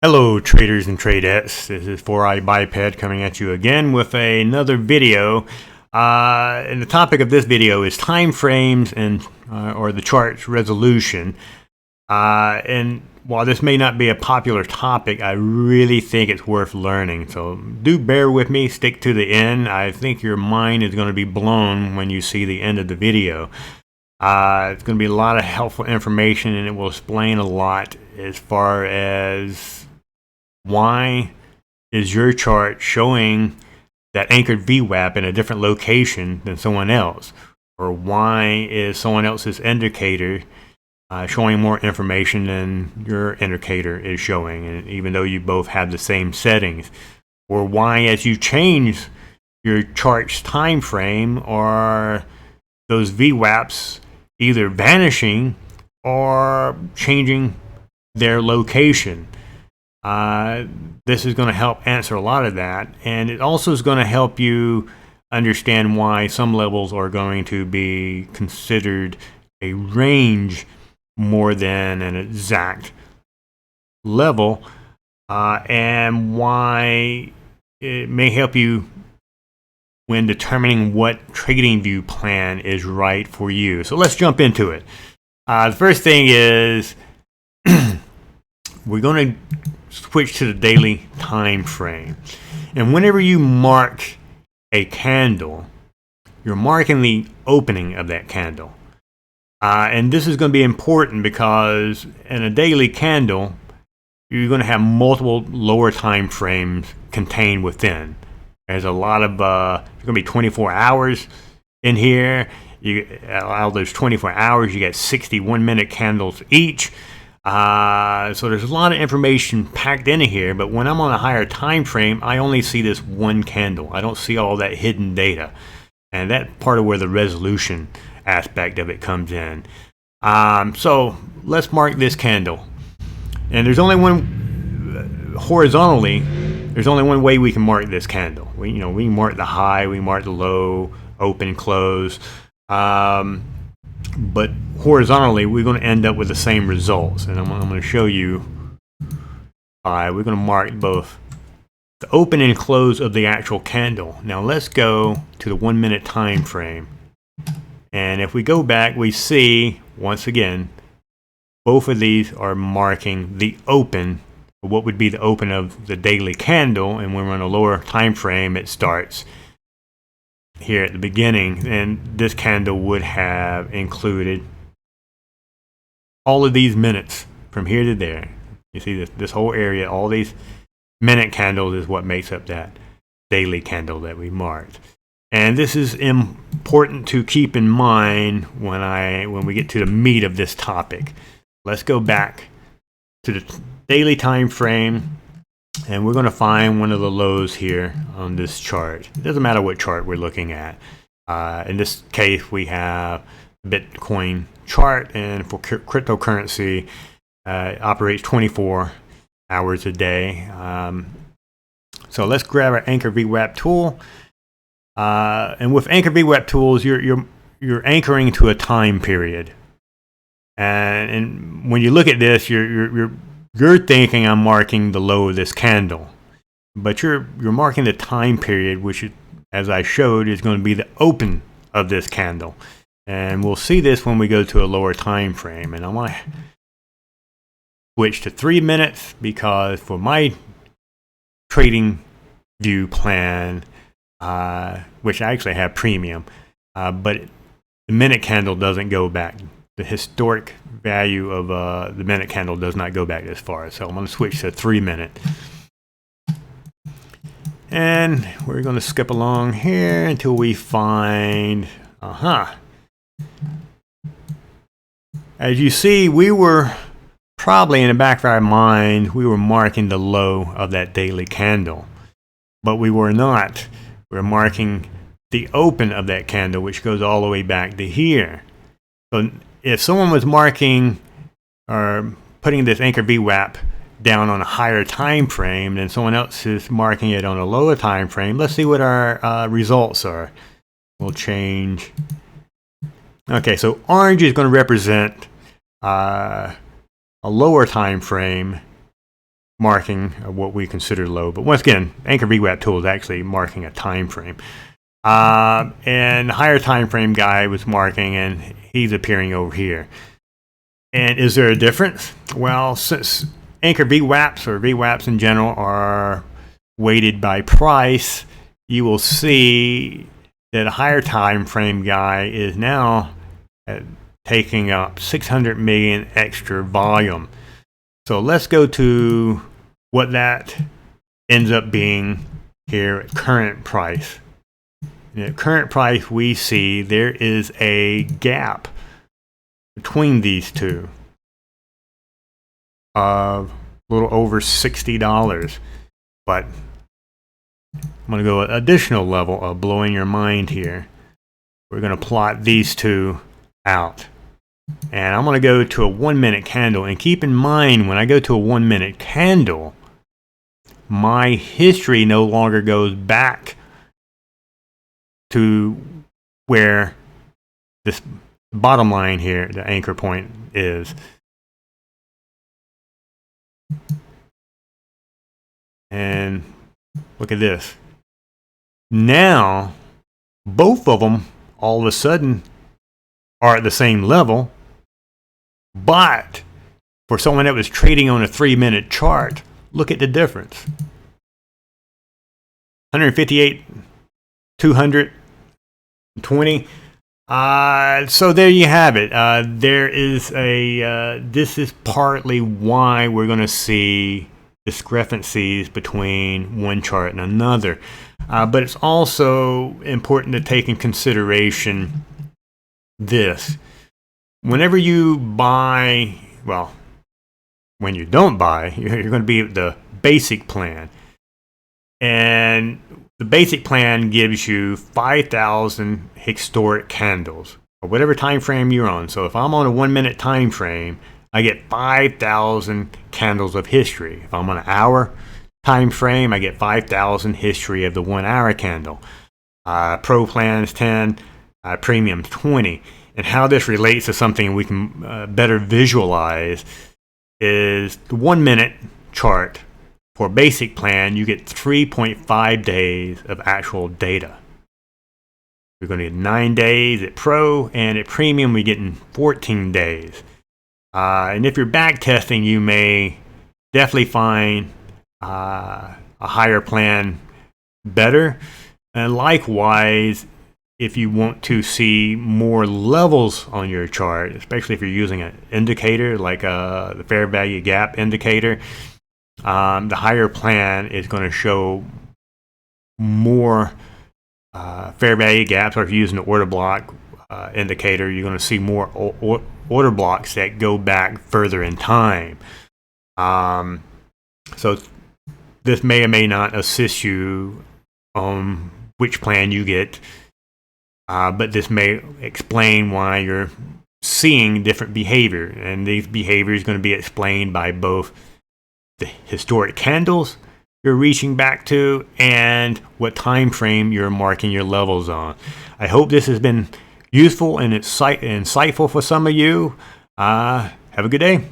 Hello traders and tradettes, this is 4i Biped coming at you again with another video. And the topic of this video is time frames and or the chart's resolution. And while this may not be a popular topic, I really think it's worth learning. So do bear with me, stick to the end. I think your mind is going to be blown when you see the end of the video. It's going to be a lot of helpful information, and it will explain a lot as far as why is your chart showing that anchored VWAP in a different location than someone else? Or why is someone else's indicator showing more information than your indicator is showing, and even though you both have the same settings? Or why, as you change your chart's time frame, are those VWAPs either vanishing or changing their location? This is going to help answer a lot of that, and it also is going to help you understand why some levels are going to be considered a range more than an exact level, and why it may help you when determining what TradingView plan is right for you. So let's jump into it. The first thing is we're going to switch to the daily time frame, and whenever you mark a candle, you're marking the opening of that candle, and this is going to be important because in a daily candle you're going to have multiple lower time frames contained within. There's a lot of there's going to be 24 hours in here. You allow those 24 hours, you get 61-minute candles each. So there's a lot of information packed into here, but when I'm on a higher time frame, I only see this one candle. I don't see all that hidden data, and that's part of where the resolution aspect of it comes in. So let's mark this candle, and there's only one horizontally. There's only one way we can mark this candle. We can mark the high, we mark the low, open, close. But horizontally, we're going to end up with the same results, and I'm going to show you. We're going to mark both the open and close of the actual candle. Now let's go to the 1 minute time frame, and if we go back, we see once again both of these are marking the open, what would be the open of the daily candle, and when we're on a lower time frame, it starts here at the beginning, and this candle would have included all of these minutes from here to there. You see this whole area, all these minute candles is what makes up that daily candle that we marked. And this is important to keep in mind when we get to the meat of this topic. Let's go back to the daily time frame, and we're going to find one of the lows here on this chart. It doesn't matter what chart we're looking at. In this case, we have Bitcoin chart, and for cryptocurrency, operates 24 hours a day. So let's grab our Anchor VWAP tool. And with Anchor VWAP tools, you're anchoring to a time period. And when you look at this, you're thinking I'm marking the low of this candle, but you're marking the time period, which, as I showed, is going to be the open of this candle. And we'll see this when we go to a lower time frame. And I want to switch to 3 minutes because for my TradingView plan, which I actually have premium, but the minute candle doesn't go back. The historic value of the minute candle does not go back this far. So I'm going to switch to 3 minute. And we're going to skip along here until we find, as you see, we were probably in the back of our mind, we were marking the low of that daily candle, but we were not. We're marking the open of that candle, which goes all the way back to here. So if someone was marking or putting this Anchor VWAP down on a higher time frame than someone else is marking it on a lower time frame, let's see what our results are. We'll change. Okay, so orange is going to represent a lower time frame marking what we consider low. But once again, Anchor VWAP tool is actually marking a time frame. And the higher time frame guy was marking, and he's appearing over here. And is there a difference? Well, since Anchor VWAPs or VWAPs in general are weighted by price, you will see that a higher time frame guy is now taking up 600 million extra volume. So let's go to what that ends up being here at current price. And at current price, we see there is a gap between these two of a little over $60. But I'm going to go an additional level of blowing your mind here. We're going to plot these two out. And I'm going to go to a 1 minute candle. And keep in mind, when I go to a 1 minute candle, my history no longer goes back to where this bottom line here, the anchor point, is. And look at this. Now, both of them all of a sudden are at the same level, but for someone that was trading on a 3 minute chart, look at the difference. 158, 220. So there you have it. There is this is partly why we're going to see discrepancies between one chart and another. But it's also important to take in consideration this. Whenever you buy, well, when you don't buy, you're going to be the basic plan. And the basic plan gives you 5,000 historic candles, or whatever time frame you're on. So if I'm on a 1 minute time frame, I get 5,000 candles of history. If I'm on an hour time frame, I get 5,000 history of the 1 hour candle. Pro plan is 10, premium 20. And how this relates to something we can better visualize is the 1 minute chart. For basic plan, you get 3.5 days of actual data. We're going to get 9 days at Pro, and at Premium, we're getting 14 days. And if you're back testing, you may definitely find a higher plan better. And likewise, if you want to see more levels on your chart, especially if you're using an indicator like the fair value gap indicator, the higher plan is going to show more fair value gaps. Or if you're using the order block indicator, you're going to see more order blocks that go back further in time. So this may or may not assist you on which plan you get, but this may explain why you're seeing different behavior. And these behavior is going to be explained by both the historic candles you're reaching back to and what time frame you're marking your levels on. I hope this has been useful and insightful for some of you. Have a good day.